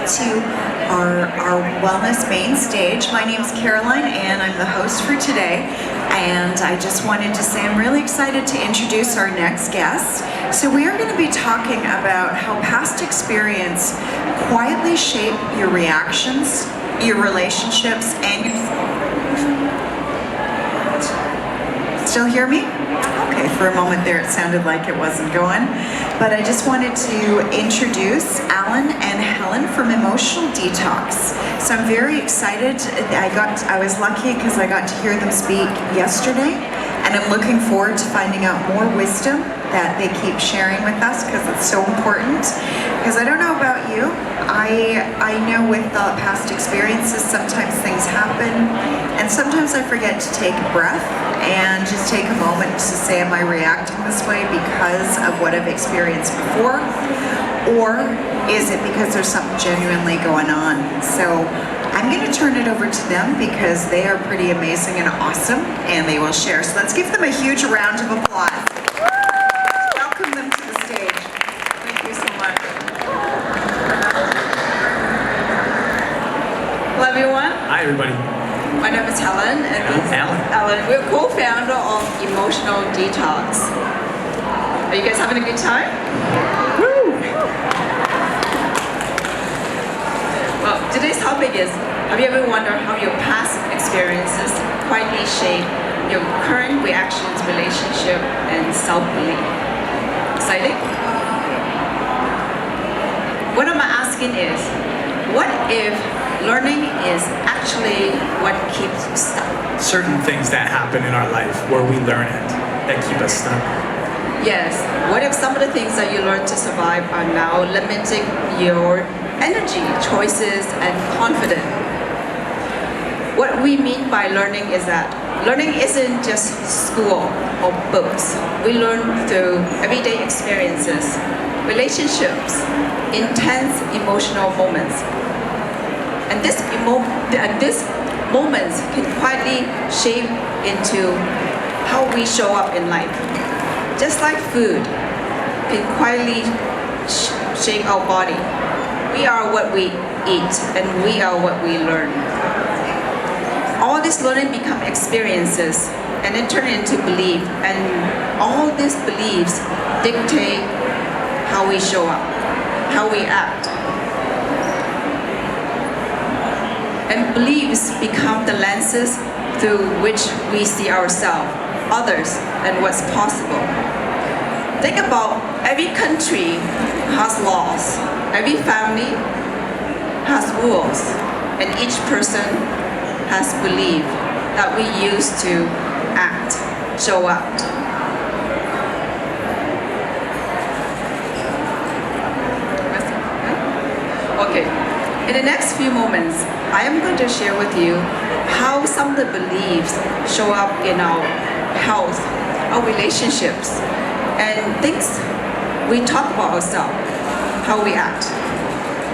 to our wellness main stage. My name's Caroline and I'm the host for today. And I just wanted to say I'm really excited to introduce our next guest. So we are going to be talking about how past experience quietly shape your reactions, your relationships, and your... Still hear me? Okay, for a moment there it sounded like it wasn't going. But I just wanted to introduce Allan and Helen from Emotional Detox. So I'm very excited. I was lucky because I got to hear them speak yesterday, and I'm looking forward to finding out more wisdom that they keep sharing with us, because it's so important. Because I don't know about you, I know with past experiences sometimes things happen, and sometimes I forget to take a breath and just take a moment to say, am I reacting this way because of what I've experienced before? Or is it because there's something genuinely going on? So I'm going to turn it over to them because they are pretty amazing and awesome, and they will share. So let's give them a huge round of applause. Welcome them to the stage. Thank you so much. Hello everyone. Hi everybody. My name is Helen, and Allan. We're co-founder of Emotional Detox. Are you guys having a good time? Woo! Well, today's topic is, have you ever wondered how your past experiences quietly shape your current reactions, relationship, and self-belief? Exciting? What I'm asking is, what if learning is actually what keeps you stuck? Certain things that happen in our life where we learn it that keep us stuck. Yes. What if some of the things that you learned to survive are now limiting your energy, choices, and confidence? What we mean by learning is that learning isn't just school or books. We learn through everyday experiences, relationships, intense emotional moments. And these moments can quietly shape into how we show up in life. Just like food can quietly shape our body. We are what we eat, and we are what we learn. All this learning become experiences, and then turn into belief. And all these beliefs dictate how we show up, how we act. And beliefs become the lenses through which we see ourselves, others, and what's possible. Think about every country has laws, every family has rules, and each person has belief that we use to act, show up. Okay. In the next few moments, I am going to share with you how some of the beliefs show up in our health, our relationships, and things we talk about ourselves, how we act.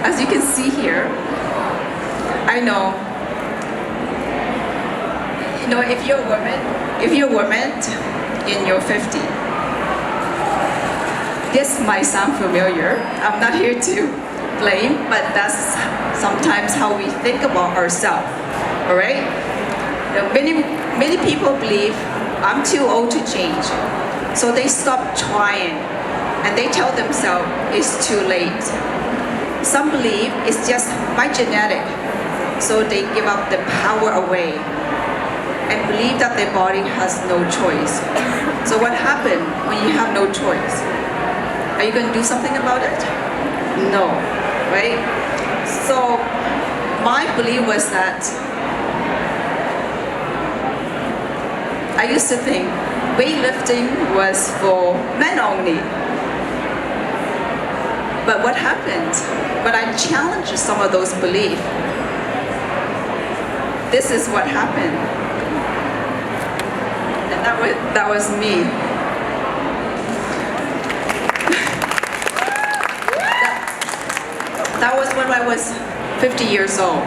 As you can see here, I know, if you're a woman in your 50s, this might sound familiar. I'm not here to blame, but that's sometimes how we think about ourselves. All right? Many people believe I'm too old to change, so they stop trying, and they tell themselves it's too late. Some believe it's just my genetic, so they give up the power away and believe that their body has no choice. So what happens when you have no choice? Are you going to do something about it? No, right? So my belief was that I used to think weightlifting was for men only. But what happened when I challenged some of those beliefs? This is what happened. And that was me. That was when I was 50 years old.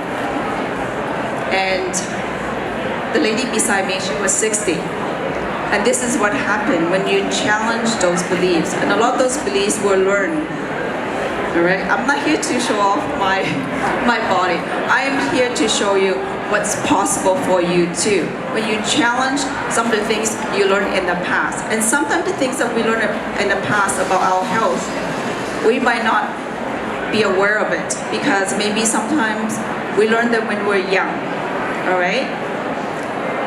And the lady beside me, she was 60. And this is what happened when you challenge those beliefs. And a lot of those beliefs were learned. All right, I'm not here to show off my body. I am here to show you what's possible for you too. When you challenge some of the things you learned in the past, and sometimes the things that we learned in the past about our health, we might not be aware of it because maybe sometimes we learned them when we're young. All right.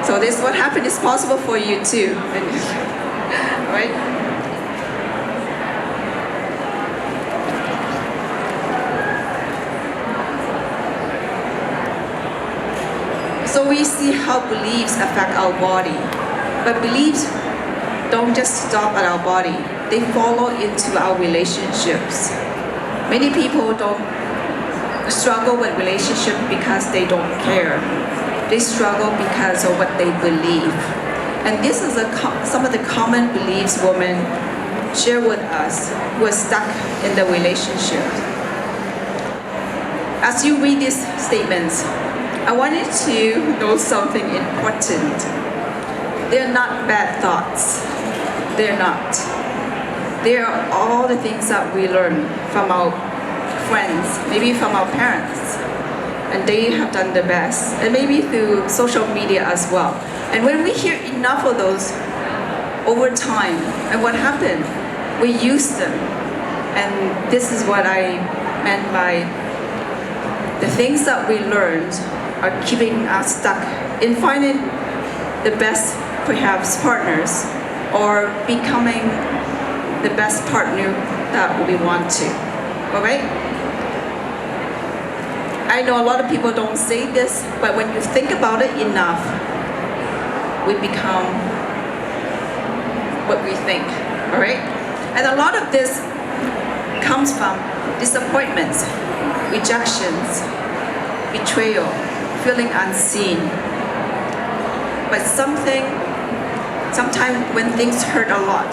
So this what happened is possible for you too. All right. So we see how beliefs affect our body. But beliefs don't just stop at our body. They follow into our relationships. Many people don't struggle with relationships because they don't care. They struggle because of what they believe. And this is some of the common beliefs women share with us who are stuck in the relationship. As you read these statements, I want you to know something important. They're not bad thoughts. They're not. They are all the things that we learn from our friends, maybe from our parents, and they have done the best, and maybe through social media as well. And when we hear enough of those over time, and what happened? We use them. And this is what I meant by the things that we learned are keeping us stuck in finding the best, perhaps, partners, or becoming the best partner that we want to. All right? I know a lot of people don't say this, but when you think about it enough, we become what we think. All right? And a lot of this comes from disappointments, rejections, betrayal, feeling unseen. But sometimes when things hurt a lot,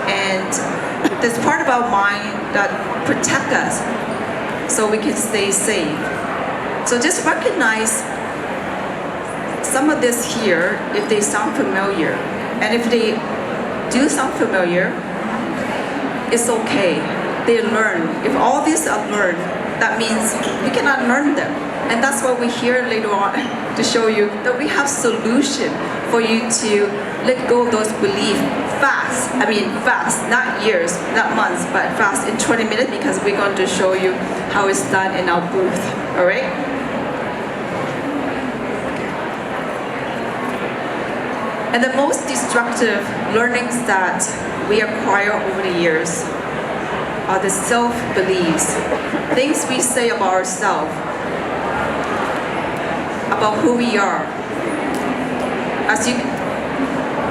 and there's part of our mind that protect us so we can stay safe. So just recognize some of this here if they sound familiar. And if they do sound familiar, it's okay. They learn. If all these are learned, that means we can unlearn them. And that's what we hear later on to show you that we have solution for you to let go of those beliefs fast. I mean fast, not years, not months, but fast in 20 minutes because we're going to show you how it's done in our booth. All right? And the most destructive learnings that we acquire over the years are the self-beliefs, things we say about ourselves, about who we are. As you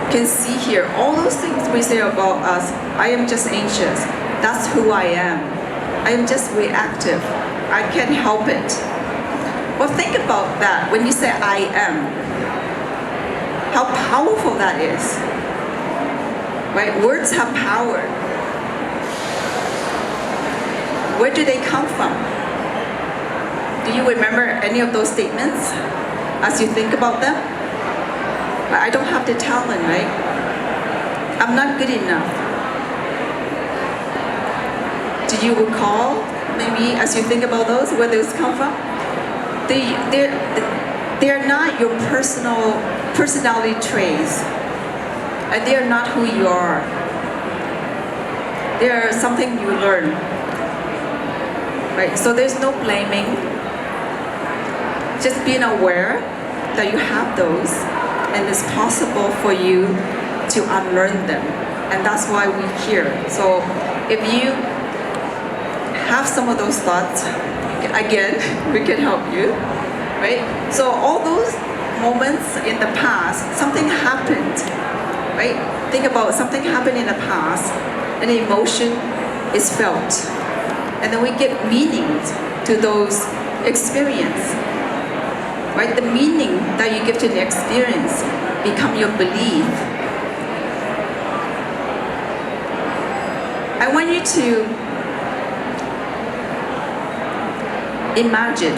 can see here, all those things we say about us, I am just anxious, that's who I am. I am just reactive, I can't help it. Well, think about that when you say I am, how powerful that is. Right? Words have power. Where do they come from? Do you remember any of those statements as you think about them? I don't have the talent, right? I'm not good enough. Do you recall, maybe as you think about those, where those come from? They're not your personality traits. And they are not who you are. They are something you learn. Right? So there's no blaming. Just being aware that you have those, and it's possible for you to unlearn them. And that's why we're here. So if you have some of those thoughts, again, we can help you. Right? So all those moments in the past, something happened. Right? Think about something happened in the past, an emotion is felt. And then we give meaning to those experiences. Right? The meaning that you give to the experience become your belief. I want you to imagine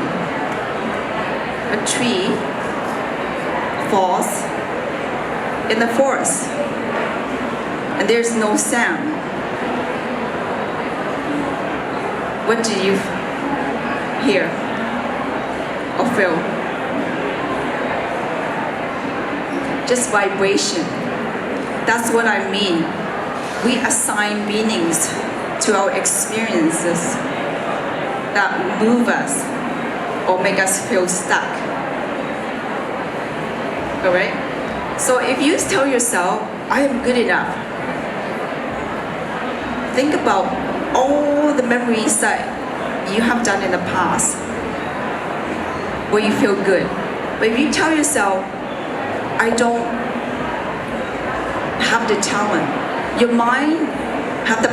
a tree falls in the forest and there's no sound. what do you hear or feel? Just vibration. That's what I mean. We assign meanings to our experiences that move us or make us feel stuck. Alright? So if you tell yourself, I am good enough, think about all the memories that you have done in the past where you feel good. But if you tell yourself, I don't have the talent, your mind have the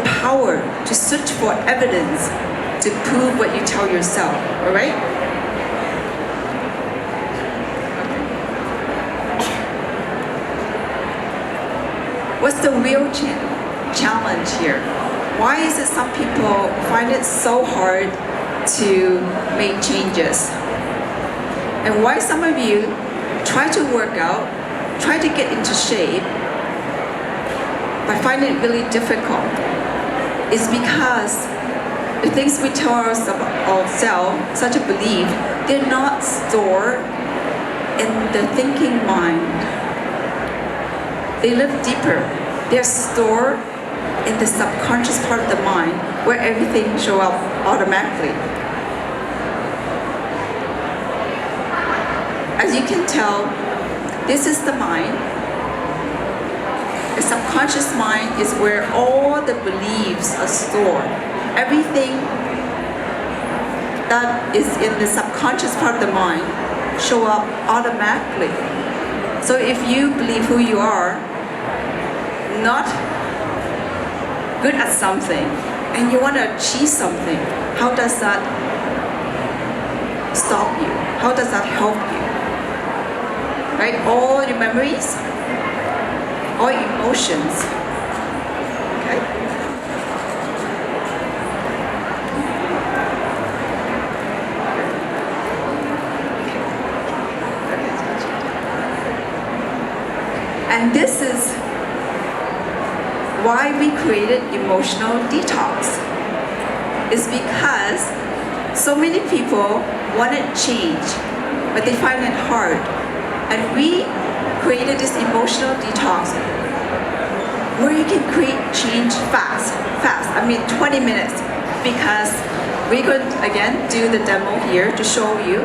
power to search for evidence to prove what you tell yourself, all right? What's the real challenge here? Why is it some people find it so hard to make changes? And why some of you try to work out, try to get into shape, but find it really difficult? It's because the things we tell ourselves, such a belief, they're not stored in the thinking mind. They live deeper. They're stored in the subconscious part of the mind where everything shows up automatically. As you can tell, this is the mind. The subconscious mind is where all the beliefs are stored. Everything that is in the subconscious part of the mind show up automatically. So if you believe who you are, not good at something, and you want to achieve something, how does that stop you? How does that help you? Right? All your memories, all your emotions. Okay? And this is why we created emotional detox. It's because so many people want to change, but they find it hard. And we created this emotional detox where you can create change fast. I mean 20 minutes, because we're going to again do the demo here to show you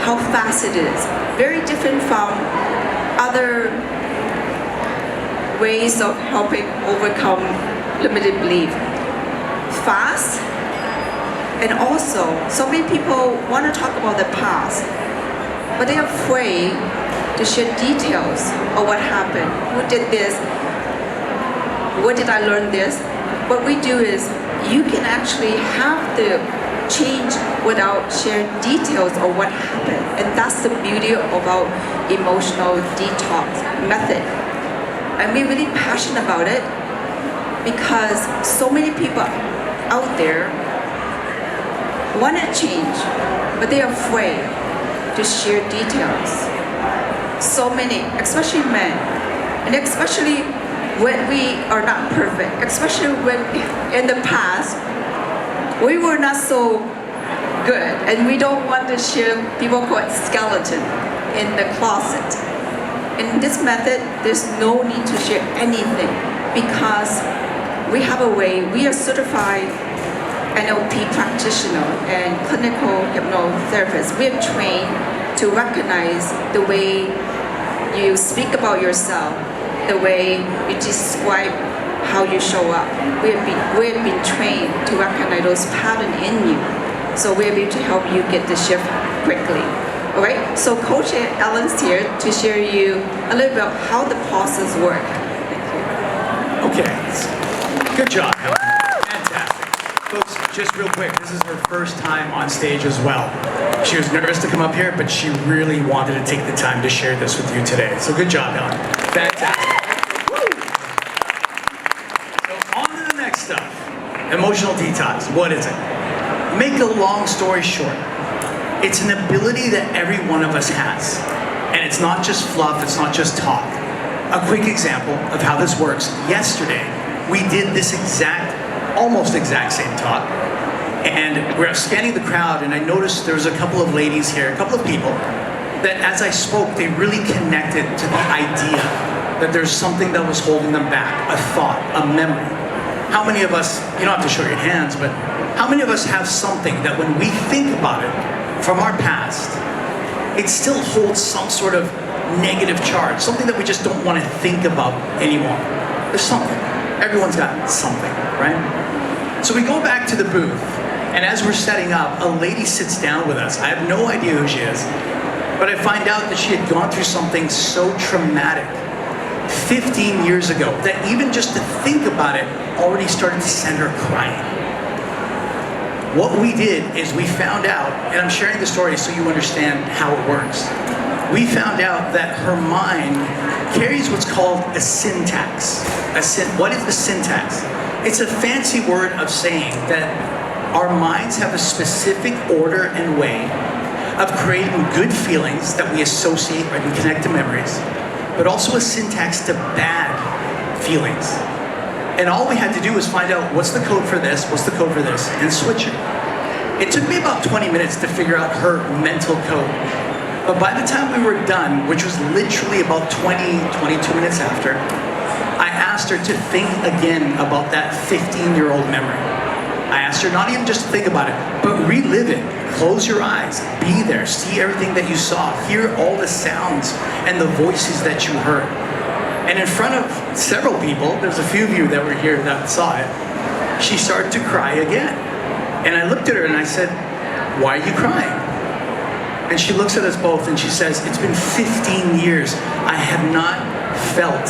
how fast it is. Very different from other ways of helping overcome limited belief. Fast, and also so many people want to talk about the past, but they're afraid to share details of what happened. Who did this? Where did I learn this? What we do is you can actually have the change without sharing details of what happened, and that's the beauty of our emotional detox method. And we're really passionate about it because so many people out there want to change, but they're afraid to share details. So many, especially men, and especially when we are not perfect, especially when in the past we were not so good, and we don't want to share, people call it skeleton in the closet. In this method, there's no need to share anything because we have a way, we are certified NLP practitioner and clinical hypnotherapist. We are trained to recognize the way you speak about yourself, the way you describe how you show up. We have been trained to recognize those patterns in you. So we're able to help you get the shift quickly. All right, so Coach Allan's here to share you a little bit about how the process works. Thank you. Okay, good job, Helen. Fantastic. Folks, just real quick, this is her first time on stage as well. She was nervous to come up here, but she really wanted to take the time to share this with you today. So good job, Helen. Fantastic. So on to the next stuff. Emotional detox, what is it? Make a long story short. It's an ability that every one of us has. And it's not just fluff, it's not just talk. A quick example of how this works. Yesterday, we did this exact almost exact same talk. And we're scanning the crowd, and I noticed there was a couple of ladies here, a couple of people, that as I spoke, they really connected to the idea that there's something that was holding them back, a thought, a memory. How many of us, you don't have to show your hands, but how many of us have something that when we think about it from our past, it still holds some sort of negative charge, something that we just don't want to think about anymore? There's something. Everyone's got something, right? So we go back to the booth, and as we're setting up, a lady sits down with us. I have no idea who she is, but I find out that she had gone through something so traumatic 15 years ago that even just to think about it already started to send her crying. What we did is we found out, and I'm sharing the story so you understand how it works. We found out that her mind carries what's called a syntax. What is the syntax? It's a fancy word of saying that our minds have a specific order and way of creating good feelings that we associate or can connect to memories, but also a syntax to bad feelings. And all we had to do was find out what's the code for this, what's the code for this, and switch it. It took me about 20 minutes to figure out her mental code. But by the time we were done, which was literally about 22 minutes after, I asked her to think again about that 15-year-old memory. I asked her not even just to think about it, but relive it. Close your eyes, be there, see everything that you saw, hear all the sounds and the voices that you heard. And in front of several people, there's a few of you that were here that saw it, she started to cry again. And I looked at her and I said, "Why are you crying?" And she looks at us both and she says, "It's been 15 years. I have not felt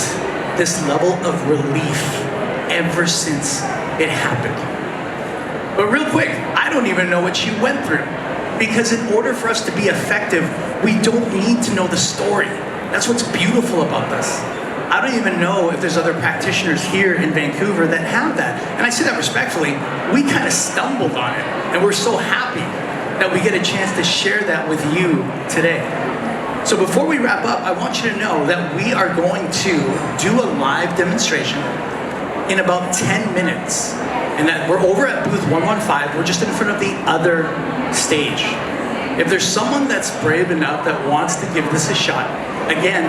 this level of relief ever since it happened." But real quick, I don't even know what she went through. Because in order for us to be effective, we don't need to know the story. That's what's beautiful about this. I don't even know if there's other practitioners here in Vancouver that have that. And I say that respectfully, we kind of stumbled on it. And we're so happy that we get a chance to share that with you today. So before we wrap up, I want you to know that we are going to do a live demonstration in about 10 minutes. And that we're over at booth 115, we're just in front of the other stage. If there's someone that's brave enough that wants to give this a shot, again,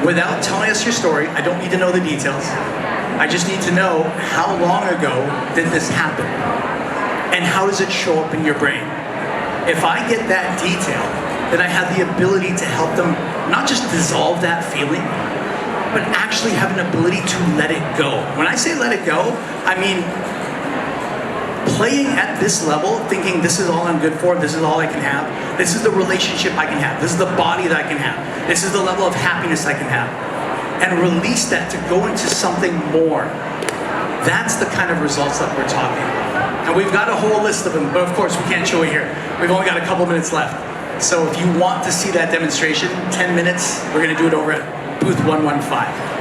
without telling us your story, I don't need to know the details. I just need to know how long ago did this happen? And how does it show up in your brain? If I get that detail, then I have the ability to help them not just dissolve that feeling, but actually have an ability to let it go. When I say let it go, I mean playing at this level, thinking this is all I'm good for, this is all I can have, this is the relationship I can have, this is the body that I can have, this is the level of happiness I can have, and release that to go into something more. That's the kind of results that we're talking about. And we've got a whole list of them, but of course we can't show it here. We've only got a couple minutes left. So if you want to see that demonstration, 10 minutes, we're going to do it over at booth 115.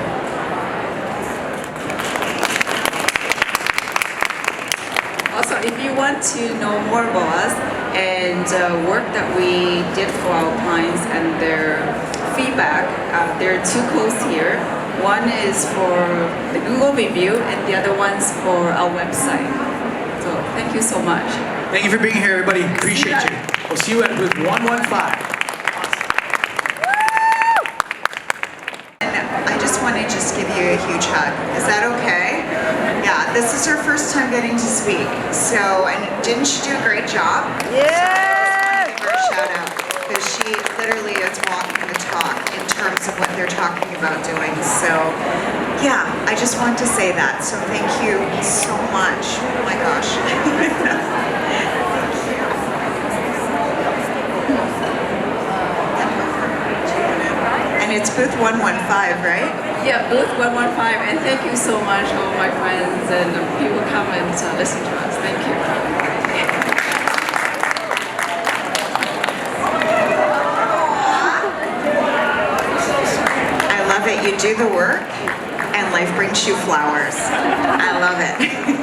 Also, if you want to know more about us and work that we did for our clients and their feedback, there are two codes here. One is for the Google review and the other one's for our website. So thank you so much. Thank you for being here, everybody. Appreciate you. We'll see you at booth 115. I just want to just give you a huge hug. Is that okay? Yeah, this is her first time getting to speak. So, and didn't she do a great job? Yeah! So I just want to give her a shout out because she literally is walking the talk in terms of what they're talking about doing. So, yeah, I just want to say that. So thank you so much. Oh my gosh. And it's booth 115, right? Yeah, booth 115, and thank you so much, all my friends and people come and listen to us. Thank you. I love it. You do the work, and life brings you flowers. I love it.